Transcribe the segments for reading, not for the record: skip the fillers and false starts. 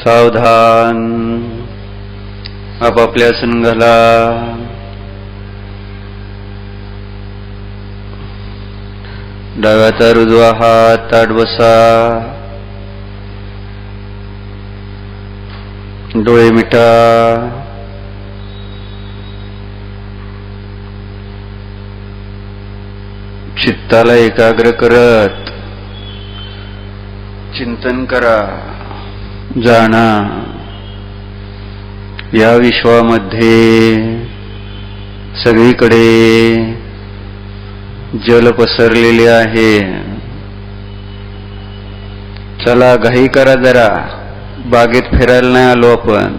सावधान. आपापल्या संघाला डाव्याचा उजवा हात ताठ बसा. डोळे मिटा. चित्ताला एकाग्र करत चिंतन करा. जाणा या विश्वामध्ये सगळीकडे जल पसरलेले आहे. चला घाई करा जरा. बागेत फिरायला नाही आलो आपण.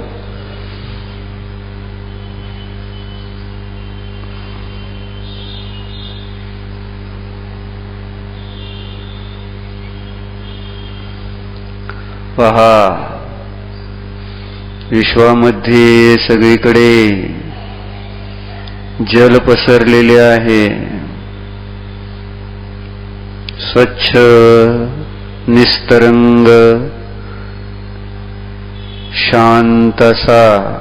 पहा, विश्वामध्ये सगळीकडे जल पसरलेले आहे. स्वच्छ निस्तरंग शांत असा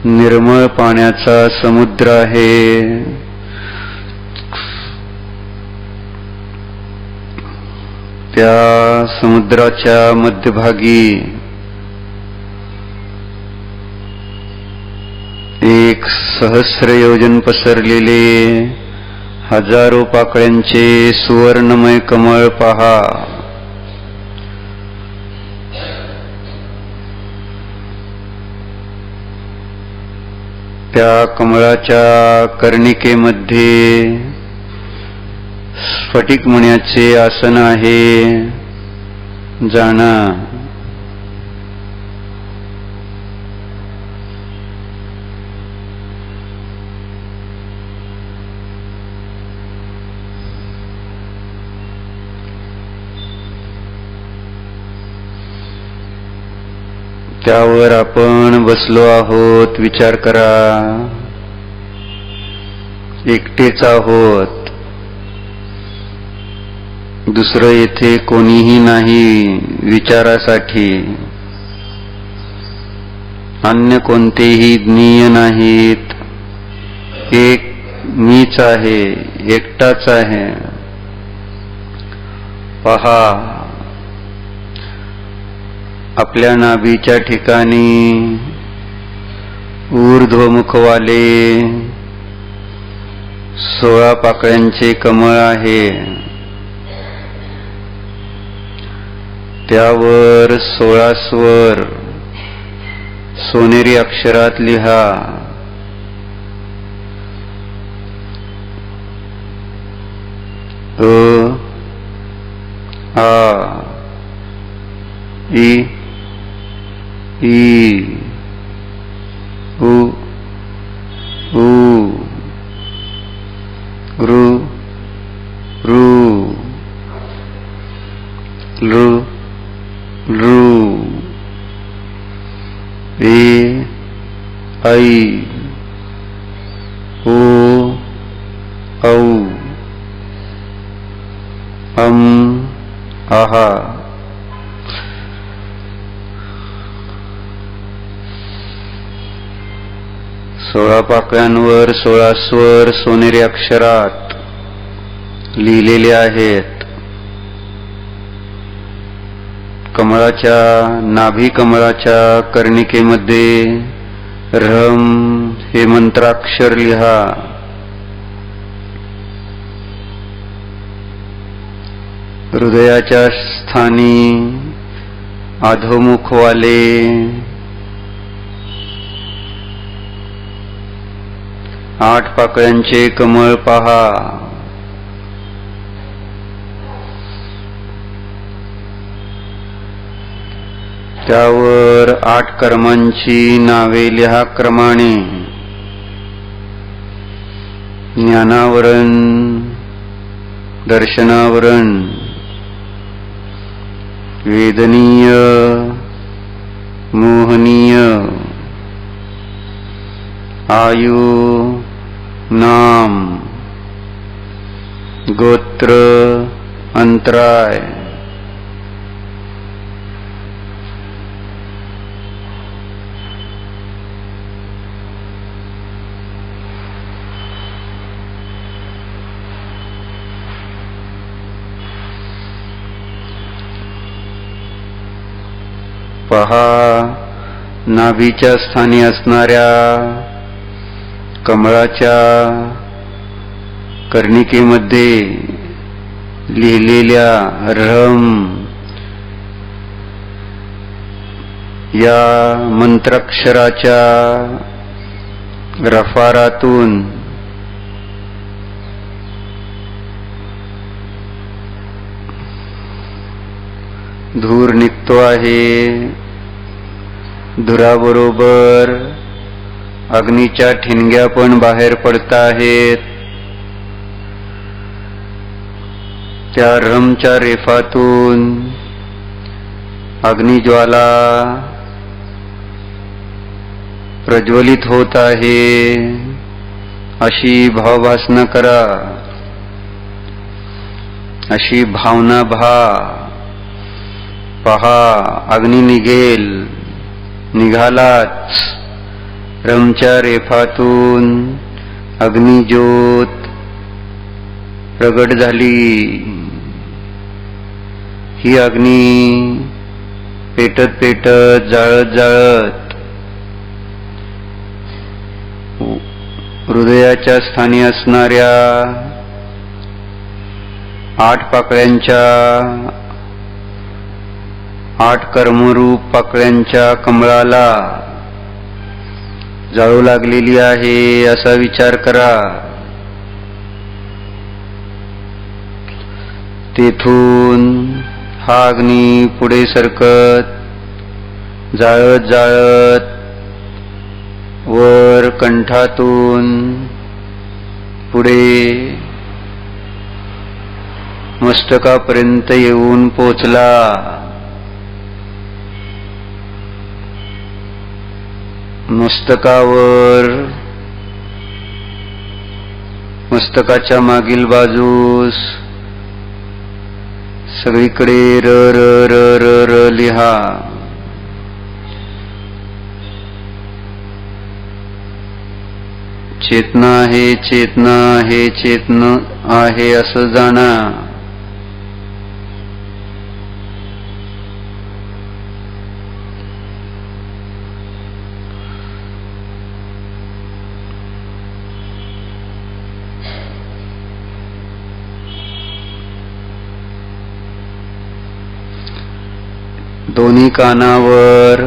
निर्मळ पाण्याचा समुद्र आहे. त्या समुद्राच्या मध्यभागी एक सहस्र योजन पसरलेले हजारो पाकळ्यांचे सुवर्णमय कमळ पहा. त्या कमळाच्या कर्णिकेमध्ये स्फटिक मण्याचे आसन आहे. जाणा त्यावर आपण बसलो आहोत. विचार करा, एकटेच आहोत. दुसरं येथे कोणीही नाही विचारासाठी. अन्य कोणतेही ज्ञेय नाहीत. एक मीच आहे, एकटाच आहे. पहा, आपल्या नाभीच्या ठिकाणी ऊर्ध्वमुखवाले 16 पाकळ्यांचे कमळ आहे. त्यावर 16 स्वर सोनेरी अक्षरात लिहा. अ, आ, ई, ई, उ, ऊ, ऋ, ऋ, लृ, लृ, ए, ऐ, ओ, औ, आहा. 16 पाकळ्यांवर 16 स्वर सोनेरी अक्षरात लिहिलेले आहेत. कमळाच्या नाभी कमळाच्या कर्णिकेमध्ये ह्रम हे मंत्राक्षर लिहा. हृदयाच्या स्थानी अधोमुखवाले 8 पाकळ्यांचे कमळ पहा. त्यावर 8 कर्मांची नावे लिहा क्रमाने. ज्ञानावरण, दर्शनावरण, वेदनीय, मोहनीय, आयु, नाम, गोत्र, अंतराय. पहा नाभीच्या स्थानी असणाऱ्या कमळाच्या कर्णिकेमध्ये लिहिलेल्या रम या मंत्राक्षराच्या रफारातून धूर निघतो आहे. धुराबरोबर अग्नीच्या ठिणग्या पण बाहेर पडत आहेत. त्या रमच्या रेफातून अग्निज्वाला प्रज्वलित होत आहे अशी भावभासना करा, अशी भावना पहा. अग्नी निघालाच. रमच्या रेफातून अग्निज्योत प्रगट झाली. ही अग्नी पेटत पेटत जाळत हृदयाच्या स्थानी असणाऱ्या 8 पाकळ्यांच्या 8 कर्मरूप पाकळ्यांच्या कमळाला जाळू लागलेली आहे असा विचार करा. तेथून हा अग्नी पुढे सरकत जाळत वर कंठातून पुढे मस्तकापर्यंत येऊन पोचला. मस्तकाच्या मागील बाजूस सगळीकडे र र र र र लिहा. चेतना आहे, चेतना आहे, चेतना आहे असं जाणा. दोन्ही कानावर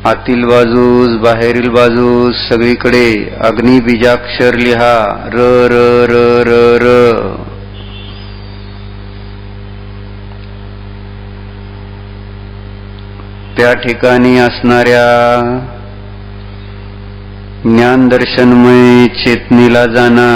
आतील बाजूस बाहेरील बाजूस सगळीकडे अग्नि बीजाक्षर लिहा. र र र र र. त्या ठिकाणी असणाऱ्या ज्ञान दर्शनमय चेतनेला जाणा.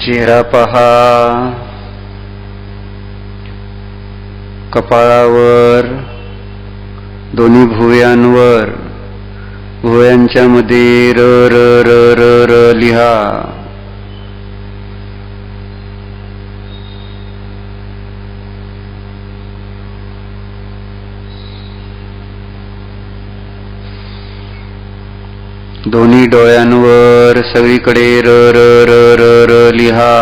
चेहरा पहा. कपाळावर, दोन्ही भुवयांवर, भुवयांच्या मध्ये र र र र र लिहा. दोन्ही डोळ्यांवर सगळीकडे र र र र र लिहा.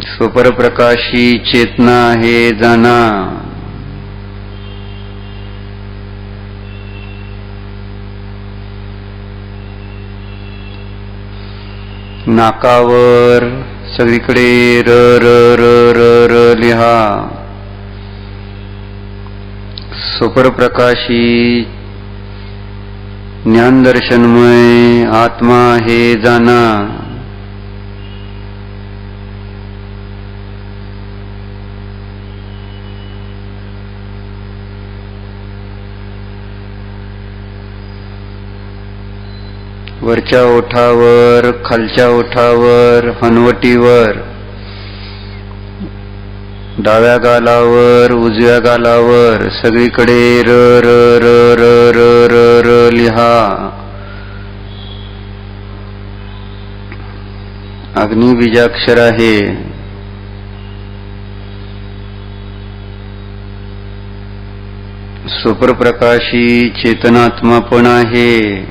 स्वपरप्रकाशी चेतना आहे जाणा. नाकावर सगळीकडे र र र र र लिहा. स्वपरप्रकाशी ज्ञानदर्शनमय आत्मा हे जाणा. वरच्या ओठावर, खालच्या ओठावर, हनवटीवर डाव्या गालावर उजव्या गालावर सगळीकडे र र र र र र र लिहा. अग्नी बीजाक्षर आहे. सुप्रप्रकाशी चेतनात्मा पण आहे.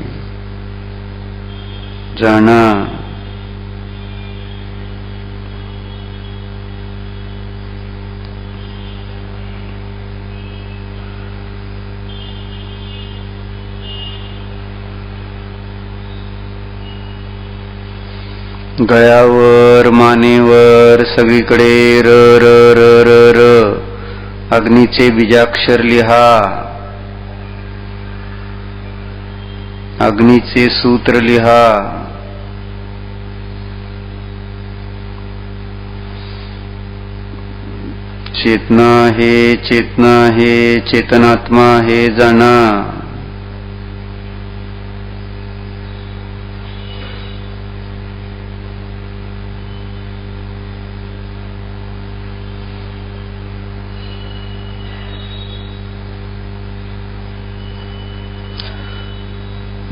जाणा. गळ्यावर मानेवर सगळीकडे र र र र र अग्नीचे बीजाक्षर लिहा. अग्नीचे सूत्र लिहा. चेतना आहे, चेतना आहे, चेतनात्मा आहे, जाणा.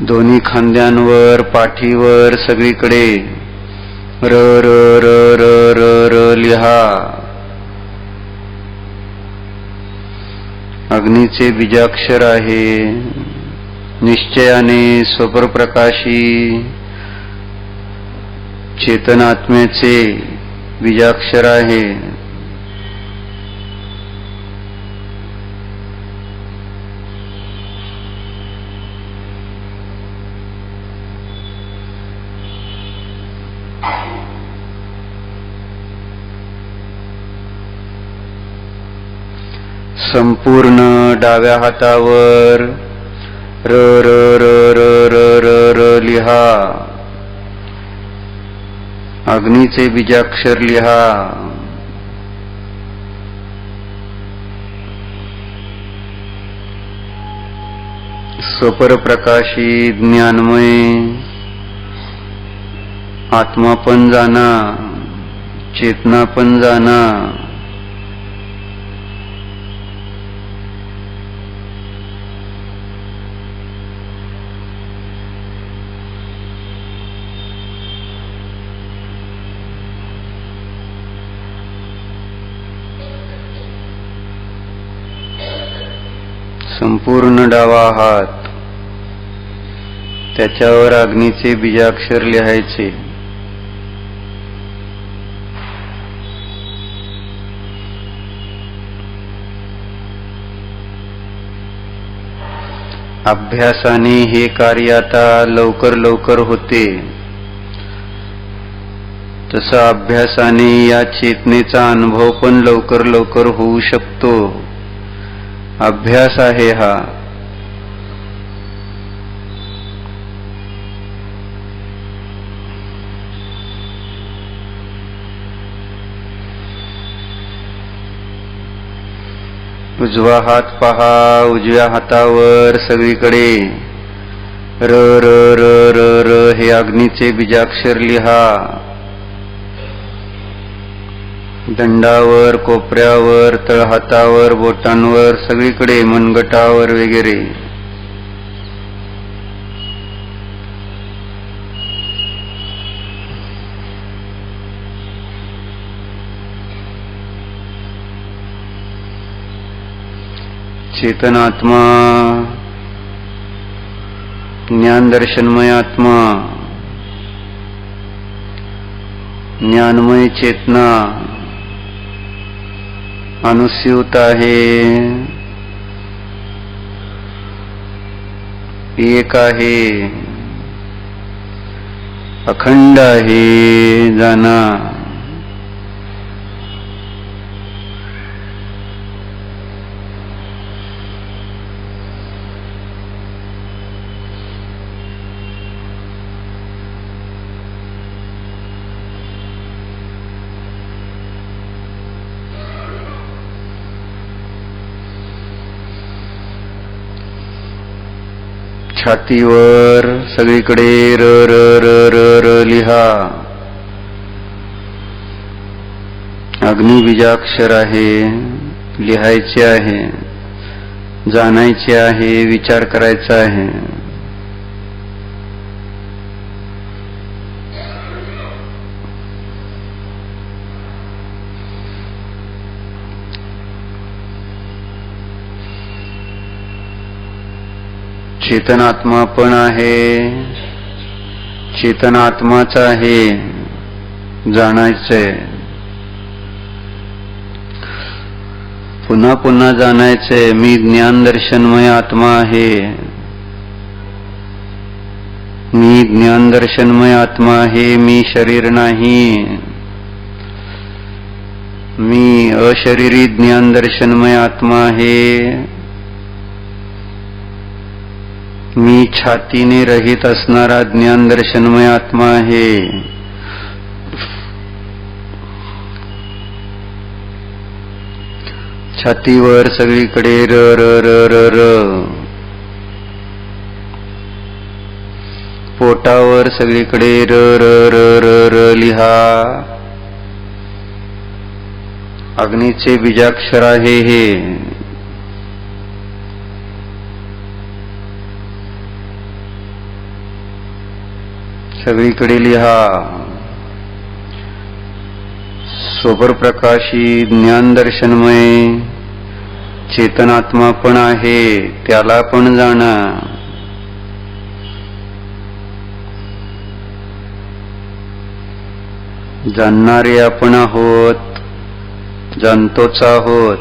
दोन्ही खांद्यांवर पाठीवर सगळीकडे र र र र र र लिहा. अग्नीचे बीजाक्षर आहे. निश्चयाने स्वप्रकाशी चेतनात्म्याचे बीजाक्षर आहे. संपूर्ण डाव्या हातावर र र र र र र र लिहा. अग्नीचे बीजाक्षर लिहा. स्वपरप्रकाशी ज्ञानमय आत्मा पण जाणा, चेतना पण जाणा. संपूर्ण डावा हात, त्याच्यावर अग्नीचे बीजाक्षर लिहायचे. अभ्यासाने हे कार्य आता लवकर लवकर होते. तसा अभ्यासाने या चेतनेचा अनुभव पण लवकर लवकर होऊ शकतो. अभ्यास आहे हा. उजवा हात पहा. उजव्या हातावर सगळीकडे र र र र र हे अग्नीचे बीजाक्षर लिहा. दंडावर, कोपऱ्यावर, तळहातावर, बोटांवर, सगळीकडे मनगटावर वगैरे. चेतनात्मा, ज्ञान दर्शनमय आत्मा, ज्ञानमय चेतना अनुस्यूत आहे, एक आहे, अखंड आहे, जाणा. छातीवर सगळीकडे र र र र र लिहा. अग्निबीजाक्षर आहे, लिहायचे आहे, जाणायचे आहे, विचार करायचा आहे. चेतनात्मा पण आहे, चेतनात्माच आहे, जाणायचंय. पुन्हा पुन्हा जाणायचंय, मी ज्ञान दर्शनमय आत्मा आहे, मी ज्ञान दर्शनमय आत्मा आहे, मी शरीर नाही, मी अशरीरी ज्ञान दर्शनमय आत्मा आहे, मी छातीने रहित असणारा ज्ञान दर्शनमय आत्मा आहे. छातीवर सगळीकडे र र र र र, पोटावर सगळीकडे र र र र र लिहा. अग्नीचे बीजाक्षर आहे हे. सगळीकडे लिहा. स्वप्रकाशी ज्ञान दर्शनमय चेतनात्मा पण आहे, त्याला पण जाणा. जाणणारे आपण आहोत, जाणतोच आहोत.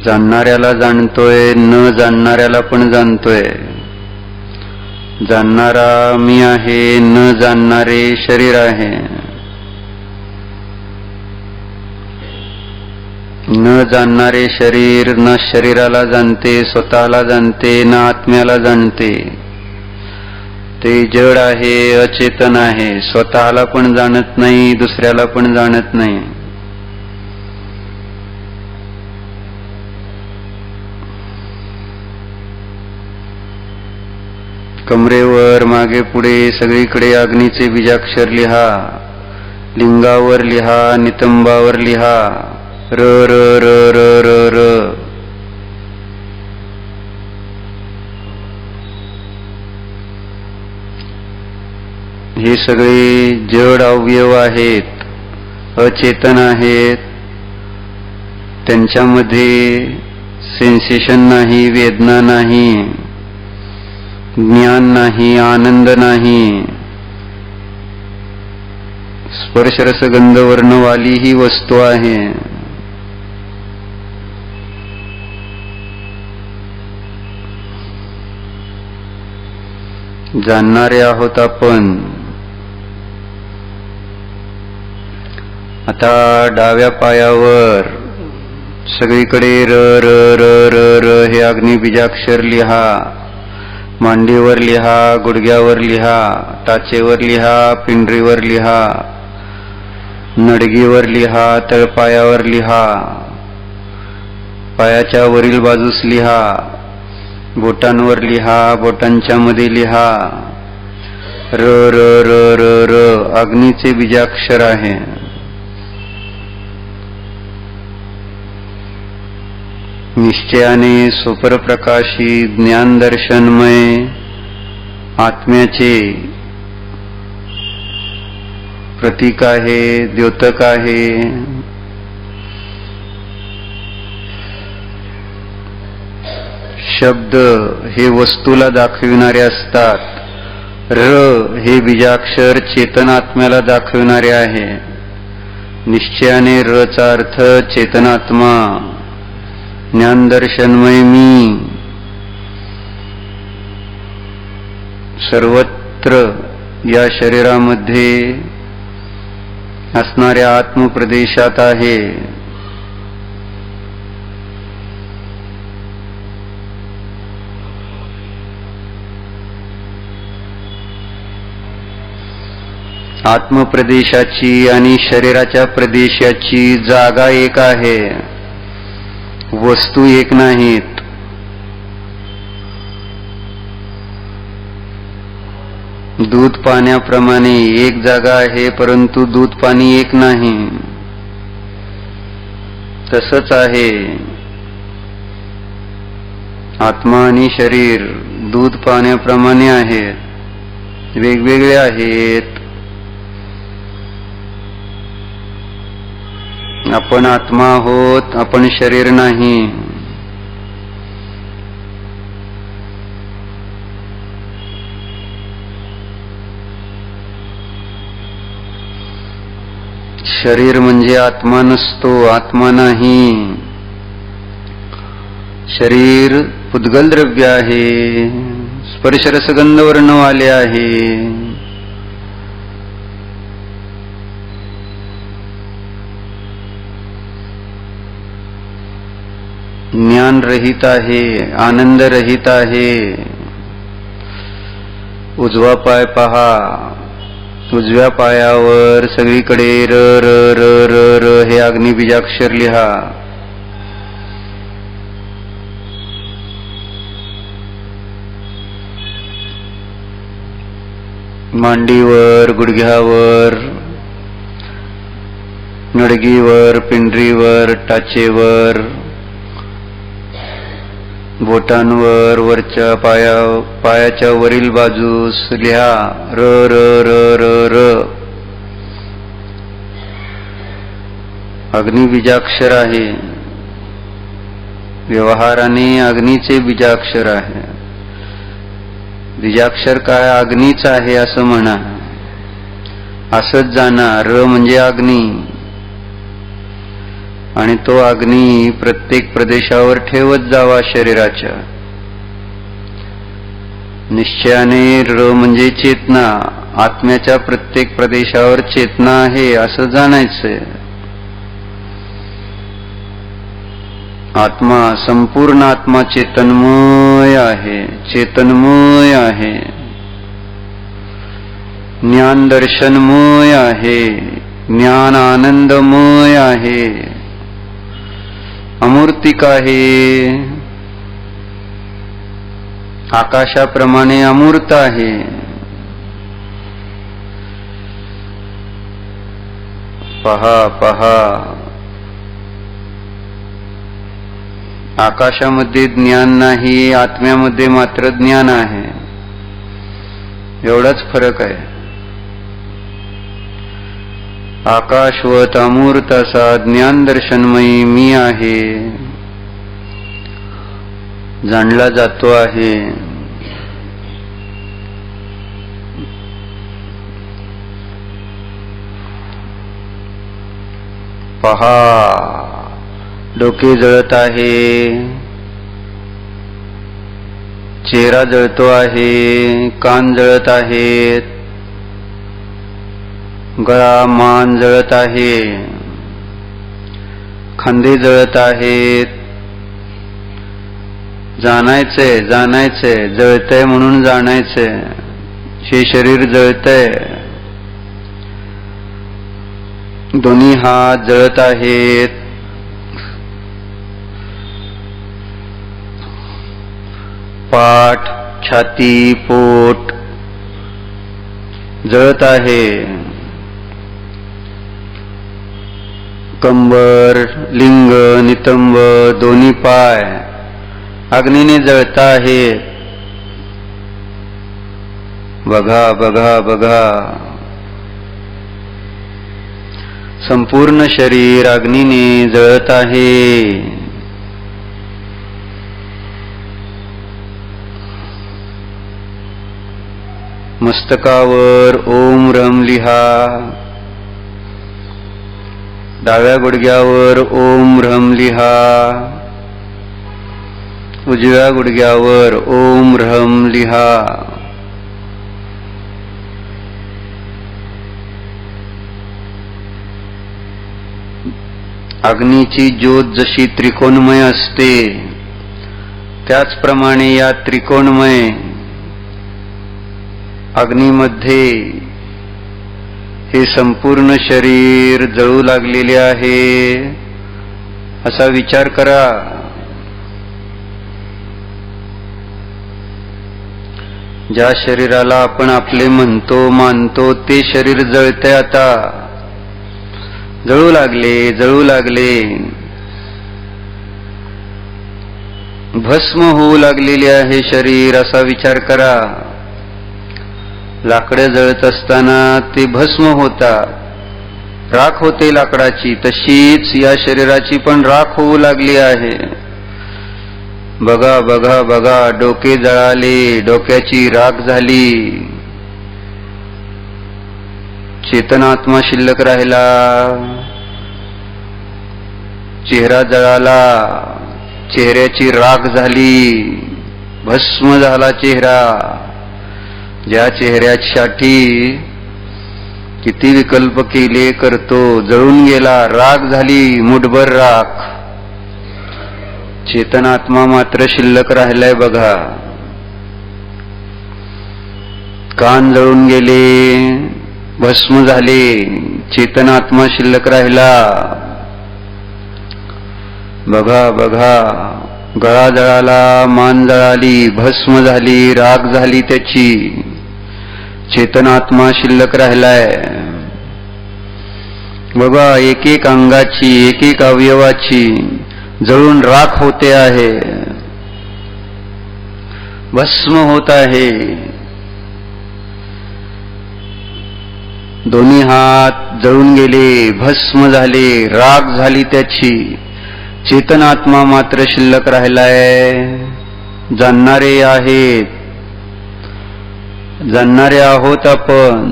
जाणणाऱ्याला जाणतोय, न जाणणाऱ्याला पण जाणतोय. जाणणारा मी आहे, न जाणणारे शरीर आहे. न जाणणारे शरीर न शरीराला जाणते, स्वतःला जाणते, न आत्म्याला जाणते. ते जड आहे, अचेतन आहे, स्वतःला पण जाणत नाही, दुसऱ्याला पण जाणत नाही. कमरेवर मागे पुढे सगळीकडे अग्नीचे बीजाक्षर लिहा. लिंगावर लिहा, नितंबावर लिहा. र र र र र र. हे सगळे जड अवयव आहेत, अचेतन आहेत. त्यांच्यामध्ये सेन्सेशन नाही, वेदना नाही, ज्ञान नाही, आनंद नाही. स्पर्शरसगंध वर्णवाली ही वस्तू आहे. जाणणारे आहोत आपण. आता डाव्या पायावर सगळीकडे र र र र र हे अग्निबीजाक्षर लिहा. मांडीवर लिहा, गुडघ्यावर लिहा, टाचेवर लिहा, पिंडरीवर लिहा, नडगीवर लिहा, तळपायावर लिहा, पायाच्या वरील बाजूस लिहा, बोटांवर लिहा, बोटांच्या मध्ये लिहा. र र र र र अग्नीचे बीजाक्षर आहे. निश्चयाने स्वप्रकाशी ज्ञान दर्शनमय आत्म्याचे प्रतीक आहे, द्योतक आहे. शब्द हे वस्तूला दाखविणारे असतात. र हे बीजाक्षर चेतनात्म्याला दाखविणारे आहे. निश्चयाने र चा अर्थ चेतनात्मा, ज्ञानदर्शनमय मी. सर्वत्र या शरीरामध्ये असणाऱ्या आत्मप्रदेशात आहे. आत्मप्रदेशाची आणि शरीराच्या प्रदेशाची जागा एक आहे, वस्तू एक नाहीत. दूध पाण्याप्रमाणे एक जागा आहे, परंतु दूध पाणी एक नाही. तसंच आहे. आत्मा आणि शरीर दूध पाण्याप्रमाणे आहेत, वेगवेगळे आहेत. आपण आत्मा आहोत, आपण शरीर नाही. शरीर म्हणजे आत्मा नसतो, आत्मा नाही. शरीर पुद्गल द्रव्य आहे, स्पर्शरसगंध वर्णवाले आहे. ज्ञान रहित आहे, आनंद रहित आहे. उजवा पाय पहा, उजव्या पायावर सगळीकडे र र र र र हे अग्निबीजाक्षर लिहा. मांडीवर, गुडघ्यावर, नडगीवर, पिंडरीवर, टाचेवर, बोटांवर, वरच्या पायाच्या वरील बाजूस लिहा र र र र र. अग्निबीजाक्षर आहे. व्यवहाराने अग्नीचे बीजाक्षर आहे. बीजाक्षर काय? अग्नीच आहे असं म्हणा. असंच जाणार. र म्हणजे अग्नी, आणि तो अग्नी प्रत्येक प्रदेशावर ठेवत जावा शरीराच्या. निश्चयाने र म्हणजे चेतना, आत्म्याच्या प्रत्येक प्रदेशावर चेतना आहे असं जाणायचंय. आत्मा, संपूर्ण आत्मा चेतनमय आहे, चेतनमय आहे. ज्ञान दर्शनमय आहे, ज्ञान आनंदमय आहे. अमूर्तिक आहे, आकाशाप्रमाणे अमूर्त आहे. पहा पहा, आकाशामध्ये ज्ञान नाही, आत्म्यामध्ये मात्र ज्ञान आहे. एवढाच फरक आहे. आकाशवत अमूर्त असा ज्ञान दर्शनमयी मी आहे, जाणला जातो आहे. पहा, डोके जळत आहे, चेहरा जळतो आहे, कान जळत आहेत, गळा मान जळत आहे, खांदे जळत आहेत. जाणायचंय, जाणायचंय, जळतंय म्हणून जाणायचंय. हे शरीर जळतंय. दोन्ही हात जळत आहेत. पाठ, छाती, पोट जळत आहे. कंबर, लिंग, नितंब, दोन्ही पाय अग्नीने जळत आहेत. बघा बघा बघा, संपूर्ण शरीर अग्नीने जळत आहे. मस्तकावर ओम रम लिहा. डाव्या गुडघ्यावर ओम ह्रम लिहा. उजव्या गुडघ्यावर ओम ह्रम लिहा. अग्नीची ज्योत जशी त्रिकोणमय असते त्याचप्रमाणे या त्रिकोणमय अग्नीमध्ये हे संपूर्ण शरीर जळू लागलेले आहे असा विचार करा. ज्या शरीराला आपण आपले म्हणतो मानतो ते शरीर जळते. आता जळू लागले, जळू लागले. भस्म होऊ लागलेले आहे शरीर असा विचार करा. लाकडे जळत असताना ते भस्म होतात, राख होते लाकडाची, तशीच या शरीराची पण राख होऊ लागली आहे. बघा बघा बघा, डोके जळाले, डोक्याची राख झाली, चेतनात्मा शिल्लक राहिला. चेहरा जळाला, चेहऱ्याची राख झाली, भस्म झाला चेहरा. ज्या चेहऱ्यासाठी किती विकल्प केले करतो, जळून गेला, राख झाली, मुठभर राख. चेतनात्मा मात्र शिल्लक राहिलाय बघा. कान जळून गेले, भस्म झाले, चेतनात्मा शिल्लक राहिला. बघा बघा, गळा जळाला, मान जळाली, भस्म झाली, राख झाली त्याची, चेतनात्मा शिल्लक राहिलाय. बघा, एक एक अंगाची, एक एक अवयवाची जळून राख होते आहे, भस्म होत आहे. दोन्ही हात जळून गेले, भस्म झाले, राख झाली त्याची, चेतनात्मा मात्र शिल्लक राहिलाय. जाणणारे आहेत, जाणणारे आहोत आपण.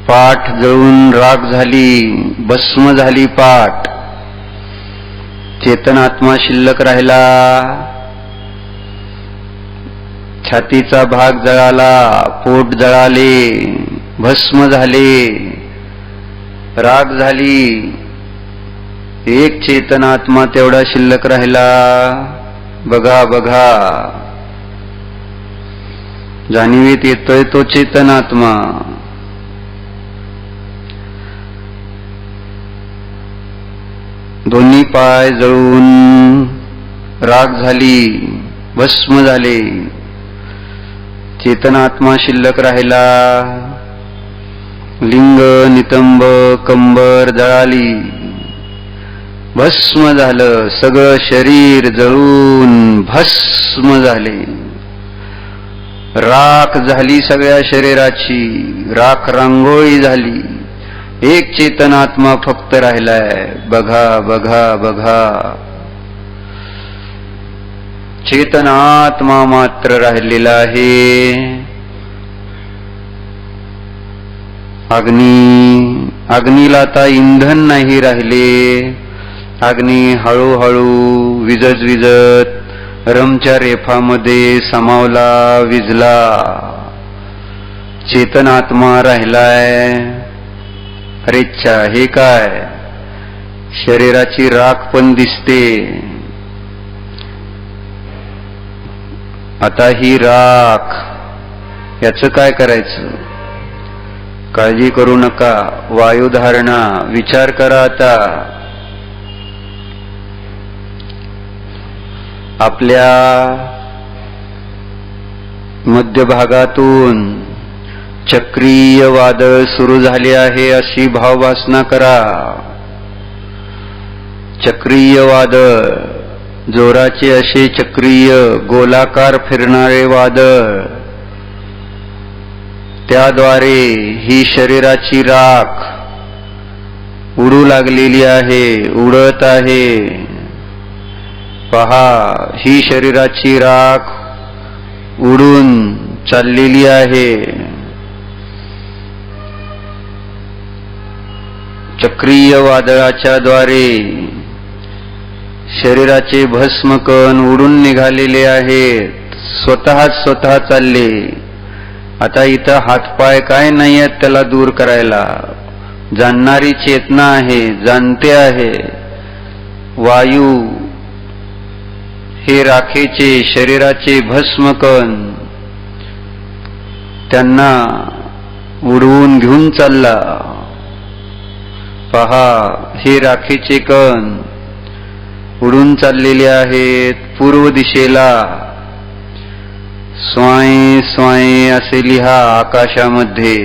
पाठ जळून राख झाली, भस्म झाली पाठ, चेतनात्मा शिल्लक राहिला. छातीचा भाग जळाला, पोट जळाले, भस्म झाले, राख झाली, एक चेतनात्मा तेवढा शिल्लक राहिला. बघा बघा, जाणीवीत येतोय तो चेतनात्मा. दोन्ही पाय जळून राख झाली, भस्म झाले, चेतनात्मा शिल्लक राहिला. लिंग, नितंब, कंबर जळाली, भस्म झालं, सगळं शरीर जळून भस्म झाले, राख झाली सगळ्या शरीराची, राख रांगोळी झाली. एक चेतनात्मा फक्त राहिलाय. बघा बघा बघा, चेतनात्मा मात्र राहिलेला आहे. अग्नीला आता इंधन नाही राहिले. अग्नी हळूहळू विजत विजत रमच्या रेफामध्ये समावला, विझला. चेतनात्मा राहिलाय. अरेच्छा, हे काय? शरीराची राख पण दिसते. आता ही राख, याचं काय करायचं? काळजी करू नका. वायुधारणा विचार करा. आता आपल्या मध्यभागातून चक्रीय वादळ सुरू झाले आहे अशी भावभासना करा. चक्रीय वादळ, जोराचे असे चक्रीय गोलाकार फिरणारे वादळ, त्याद्वारे ही शरीराची राख उडू लागलेली आहे, उडत आहे. पहा, ही शरीराची राख उडून चाललेली आहे. चक्रीय वादळाच्या द्वारे शरीराचे भस्मकण उडून निघालेले आहेत. स्वतः चालले. आता इथं हातपाय काय नाही आहेत त्याला दूर करायला. जाणणारी चेतना आहे, जाणते आहे. वायू हे राखेचे शरीराचे भस्मकण त्यांना उडवून घेऊन चालला. पहा, हे राखेचे कण उडून चाललेले आहेत पूर्व दिशेला. स्वाय स्वाय असे लिहा आकाशामध्ये.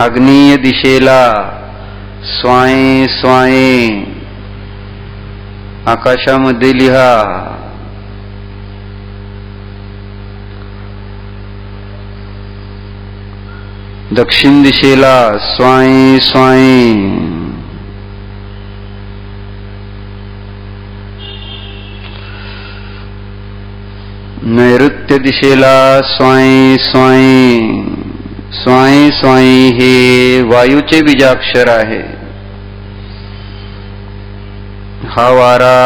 आग्नेय दिशेला स्वाय स्वाय आकाशामध्ये लिहा. दक्षिण दिशेला स्वाय स्वाय. नैऋत्य दिशेला स्वाय स्वाय. स्वाय स्वाय हे वायूचे बीजाक्षर आहे. हा वारा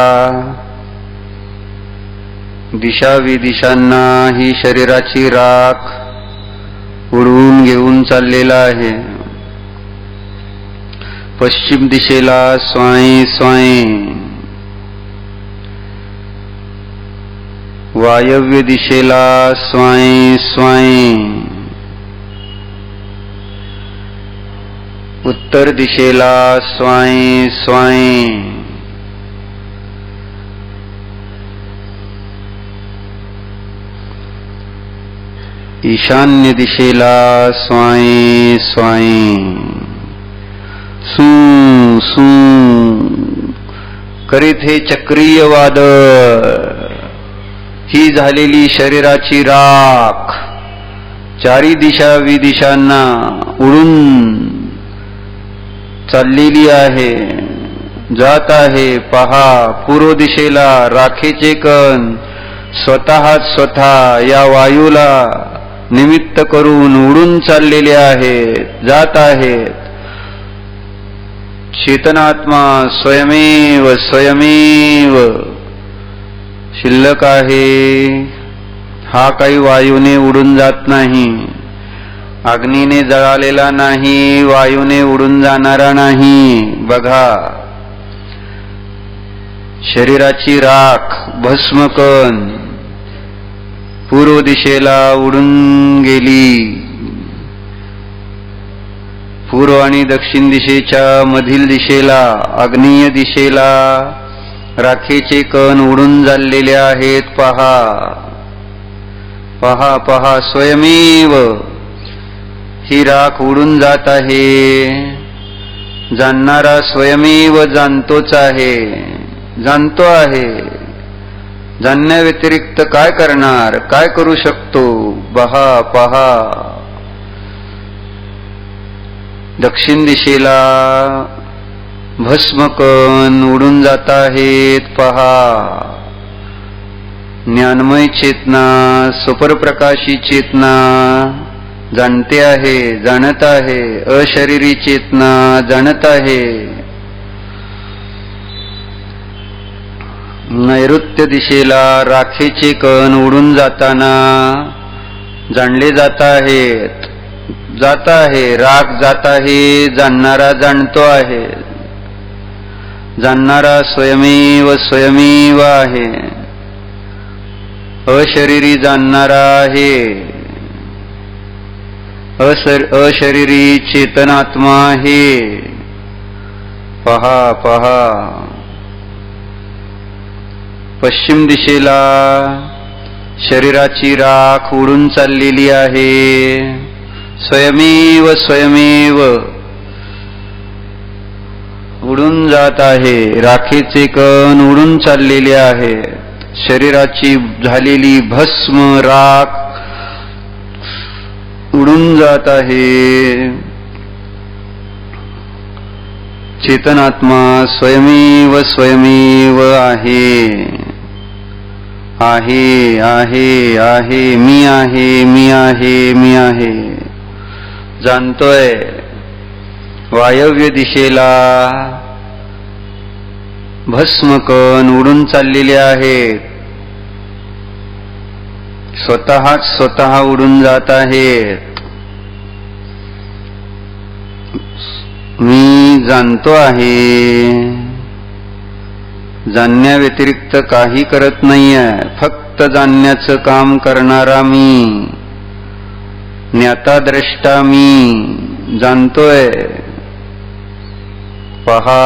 दिशा विदिशांना ही शरीराची राख उडवून घेऊन चाललेला आहे. पश्चिम दिशेला स्वाय स्वाय. वायव्य दिशेला स्वाय स्वाय. उत्तर दिशेला स्वाय स्वाय. ईशान्य दिशेला स्वाय स्वाय. सू सू करीत हे चक्रीय वादळ ही झालेली शरीराची राख चारी दिशा विदिशांना उडून चाललेली आहे, जात आहे. पहा, पूर्व दिशेला राखेचे कण स्वतः या वायूला निमित्त करून उडून चाललेले आहेत, जात आहेत. चेतनात्मा स्वयमेव स्वयमेव शिल्लक आहे. हा काही वायूने उडून जात नाही, अग्नीने जळालेला नाही, वायूने उडून जाणारा नाही. बघा, शरीराची राख भस्मकण पूर्व दिशेला उडून गेली. पूर्व आणि दक्षिण दिशेच्या मधील दिशेला आग्नेय दिशेला राखेचे कण उडून चाललेले आहेत. पहा पहा पहा, स्वयमेव ही राख उडून जात आहे. जाणणारा स्वयमेव जाणतोच आहे, जाणतो आहे. जाणण्याव्यतिरिक्त काय करणार, काय करू शकतो? पहा पहा, दक्षिण दिशेला भस्मकण उडून जात आहेत. पहा, ज्ञानमय चेतना, सुपरप्रकाशी चेतना जाणते आहे, जाणत आहे. अशरीरी चेतना जाणत आहे. नैऋत्य दिशेला राखेचे कण उडून जाताना जाणले जात आहेत, जात आहे. राख जात आहे, जाणणारा जाणतो आहे. जाणणारा स्वयमेव स्वयमेव आहे. अशरीरी जाणणारा आहे. अशरीरी चेतनात्मा आहे. पहा पहा, पश्चिम दिशेला शरीराची राख उडून चाललेली आहे. स्वयमेव स्वयमेव उडून जात आहे. राखेचे कण उडून चाललेले आहेत. शरीराची झालेली भस्म राख उडून जात आहे. चेतनात्मा स्वयमेव स्वयमेव आहे, आहे आहे आहे. मी आहे, मी आहे, मी आहे. जाणतोय. वायव्य दिशेला भस्मकण उडून चाललेले आहेत. स्वतः उडून जात आहेत. मी जाणतो आहे. जाणण्याव्यतिरिक्त काही करत नाहीये, फक्त जाणण्याचं काम करणारा मी, ज्ञाता द्रष्टा मी जाणतोय. पहा,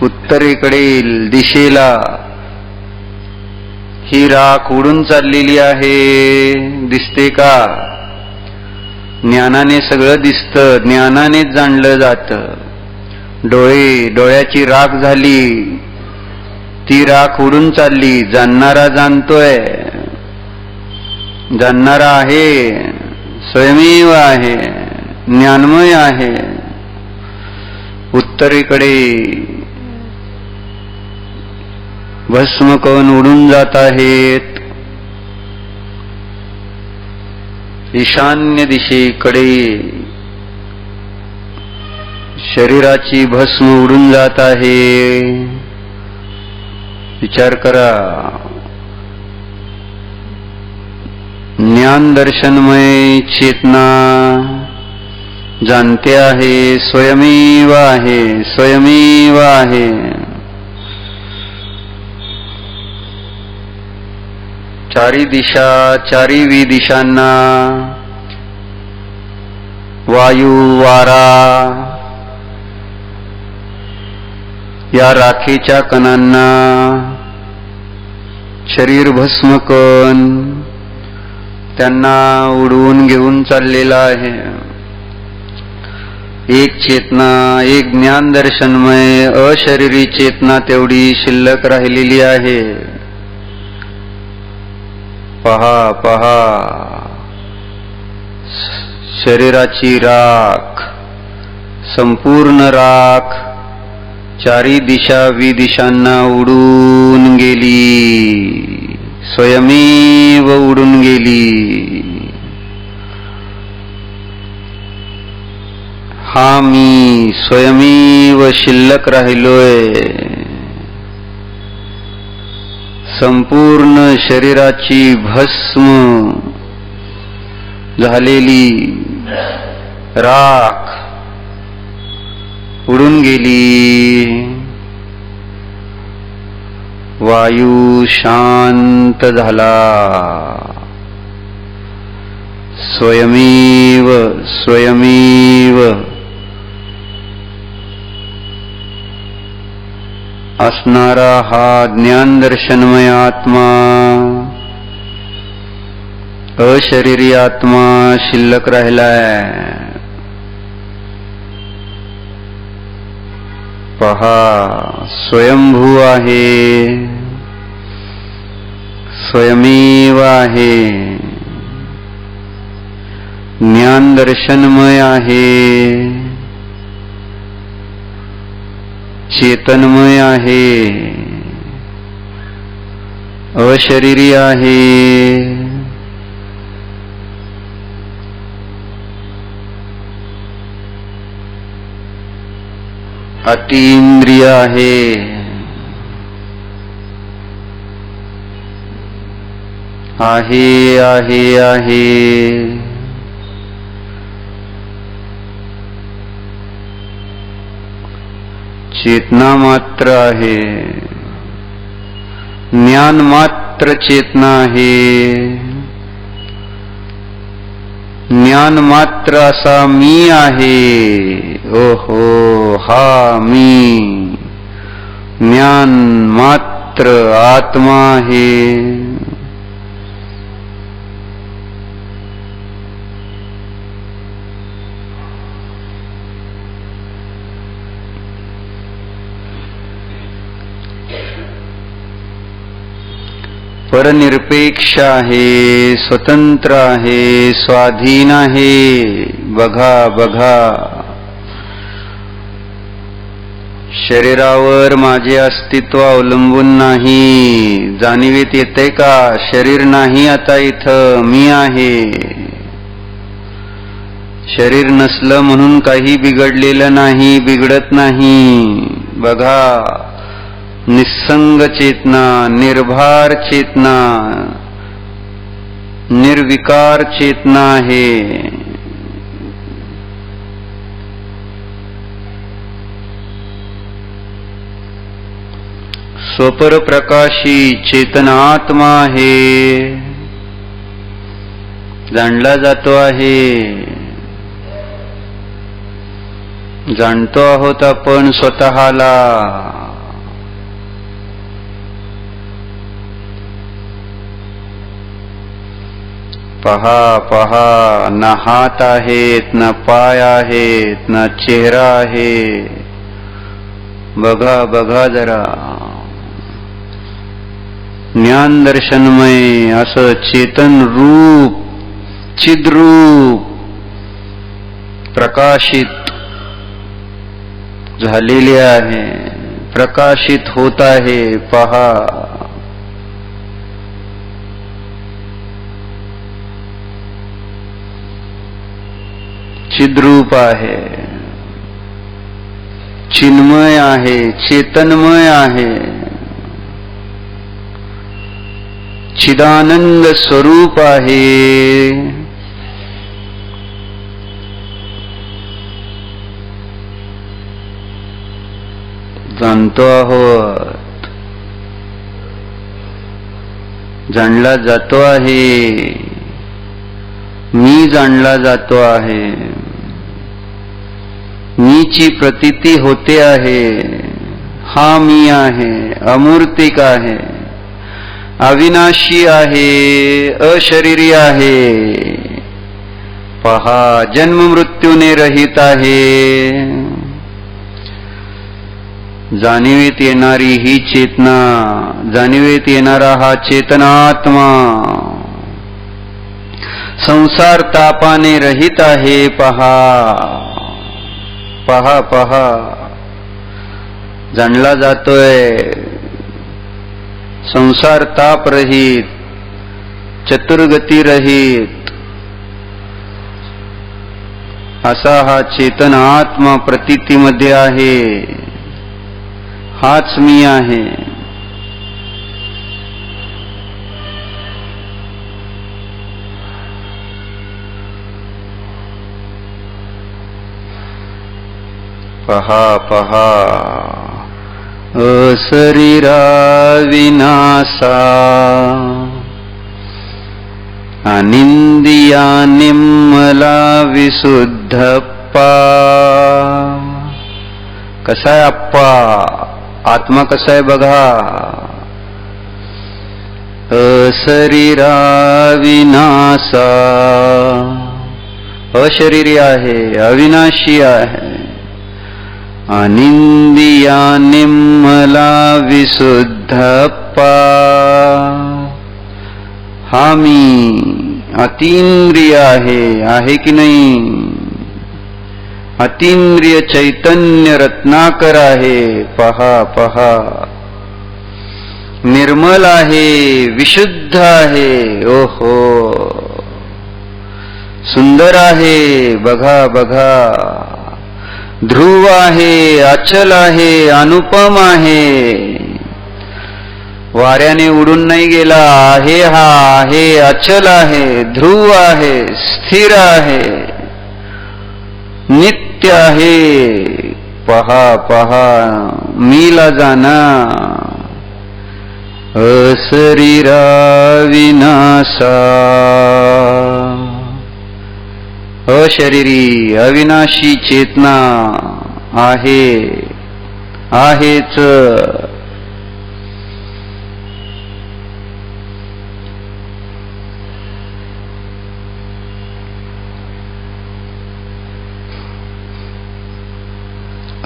उत्तरेकडील दिशेला ही राख उडून चाललेली आहे. दिसते का? ज्ञानाने सगळं दिसतं, ज्ञानानेच जाणलं जातं. डोळ्याची राख झाली, ती राख उडून चालली. जाणणारा जाणतोय, जाणणारा आहे, स्वयमेव आहे, ज्ञानमय आहे. उत्तरेकडे भस्म कण उडून जात आहेत, ईशान्य दिशेकडे शरीराची भस्म उडून जात आहे. विचार करा, ज्ञान दर्शनमय चेतना जाणते आहे, स्वयमेव आहे, स्वयमेव आहे. चारी दिशा, चारीवी दिशांना वायू वारा या राखेच्या कणांना शरीर भस्म कण त्यांना उडवून घेऊन चाललेला आहे. एक चेतना, एक ज्ञान दर्शनमय अशरीरी चेतना तेवढी शिल्लक राहिलेली आहे. पहा पहा, शरीराची राख, संपूर्ण राख चारी दिशा विदिशांना उडून गेली, स्वयमेव उडून गेली. हा मी स्वयमेव शिल्लक राहिलोय. संपूर्ण शरीराची भस्म झालेली राख उडून गेली. वायू शांत झाला. स्वयमेव स्वयमेव असणारा हा ज्ञान दर्शनमय आत्मा, अशरीरी आत्मा शिल्लक राहिलाय. पहा, स्वयंभू आहे, स्वयमेव आहे, ज्ञान दर्शनमय आहे, चेतनमय आहे, अशरीरी आहे, अतींद्रिय आहे. आहे आहे आहे. चेतना मात्र आहे, ज्ञान मात्र चेतना आहे. ज्ञान मात्र असा मी आहे. ओहो, हा मी ज्ञान मात्र आत्मा आहे. परनिरपेक्ष आहे, स्वतंत्र आहे, स्वाधीन आहे. बघा बघा, शरीरावर माझे अस्तित्व अवलंबून नाही. जाणीवेत येते का? शरीर नाही आता इथं, मी आहे. शरीर नसलं म्हणून काही बिघडलेलं नाही, बिघडत नाही. बघा, निस्संग चेतना, निर्भार चेतना, निर्विकार चेतना आहे. स्वपर प्रकाशी चेतनात्मा आहे, जाणला जातो आहे. जाणतो आहोत आपण स्वतःला. पहा पहा, ना हात आहेत, ना पाय आहेत, ना चेहरा आहे. बघा बघा जरा. ज्ञान दर्शनमय असं चेतन रूप, चिद्रूप प्रकाशित झालेले आहे, प्रकाशित होत आहे. पहा. चिद्रूप आहे, चिन्मय आहे, चेतनमय आहे, चिदानंद स्वरूप आहे. जाणतो आहोत, जाणला जातो आहे. मी जाणला जातो आहे. मीची प्रतीती होते आहे. हा मी आहे, अमूर्तिक आहे, अविनाशी आहे, अशरीरी आहे. पहा, जन्म मृत्यूने रहित आहे. जाणीवेत येणारी ही चेतना, जाणीवेत येणारा हा चेतनात्मा संसार तापाने रहित आहे. पहा पहा पहा. जाणला जातोय संसार ताप रहित, चतुर्गती रहित असा हा चेतन आत्मा प्रतीतीमध्ये आहे. हाच मी आहे. पहा पहा. अशरीरा विनासा अनिंदिया निर्मला विशुद्धप्पा. कसा आहे अप्पा? आत्मा कसा आहे बघा. अशरीरा विनासा, अशरीरी आहे, अविनाशी आहे. अनिंदिया निर्मला विशुद्धप्पा. हा मी अतींद्रिय आहे की नाही? अतींद्रिय चैतन्य रत्नाकर आहे. पहा पहा. निर्मल आहे, विशुद्ध आहे. ओहो, सुंदर आहे. बघा बघा. ध्रुव आहे, अचल आहे, अनुपम आहे. वाऱ्याने उडून नाही गेला आहे. हा आहे, अचल आहे, ध्रुव आहे, स्थिर आहे, नित्य आहे. पहा पहा. मीला जाना. अशरीरा विनाशा. अशरीरी अविनाशी चेतना आहे, आहेच.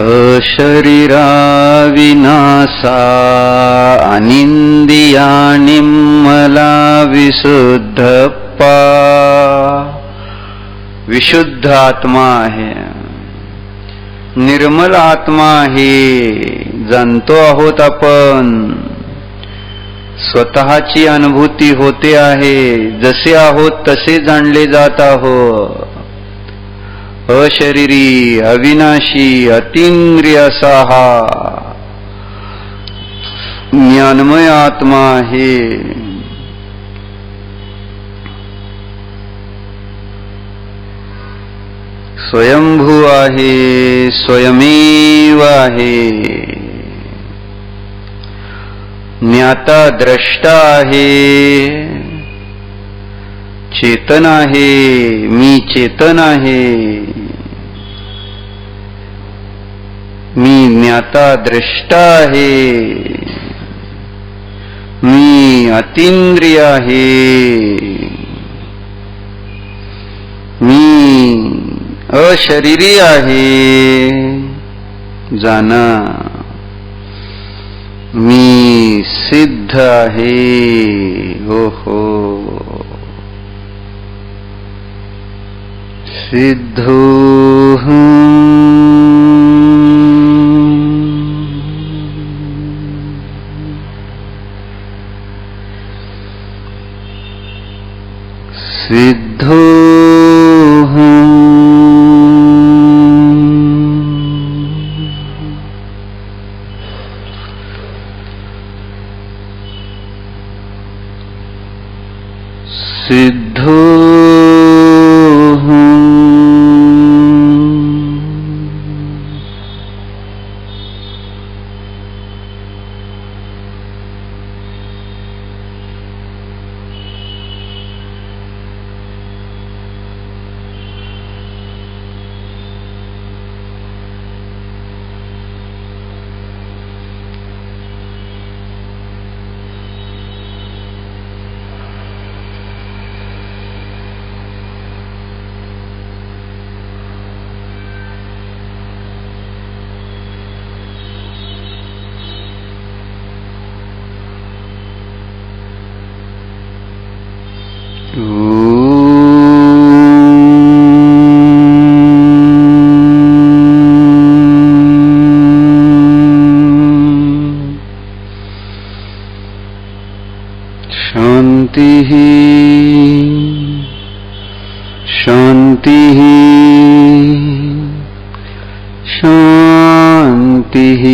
अशरीरा विनाशा अनिंदिया निर्मला विशुद्धप्पा. विशुद्ध आत्मा आहे, निर्मल आत्मा आहे. जाणतो आहोत आपण. स्वतःची अनुभूती होते आहे. जसे आहोत तसे जाणले जात आहोत. अशरीरी, अविनाशी, अतींद्रिय असा हा ज्ञानमय आत्मा आहे. स्वयंभू आहे, स्वयमेव आहे. ज्ञाता द्रष्टा आहे, चेतन आहे. मी चेतन आहे. मी ज्ञाता द्रष्टा आहे. मी अतींद्रिय आहे. अशरीरी आहे जाणा, मी सिद्ध आहे हो हो, सिद्धोऽहम् सिद्धोऽहम् शान्तिः शान्तिः शान्तिः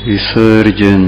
विसर्जन।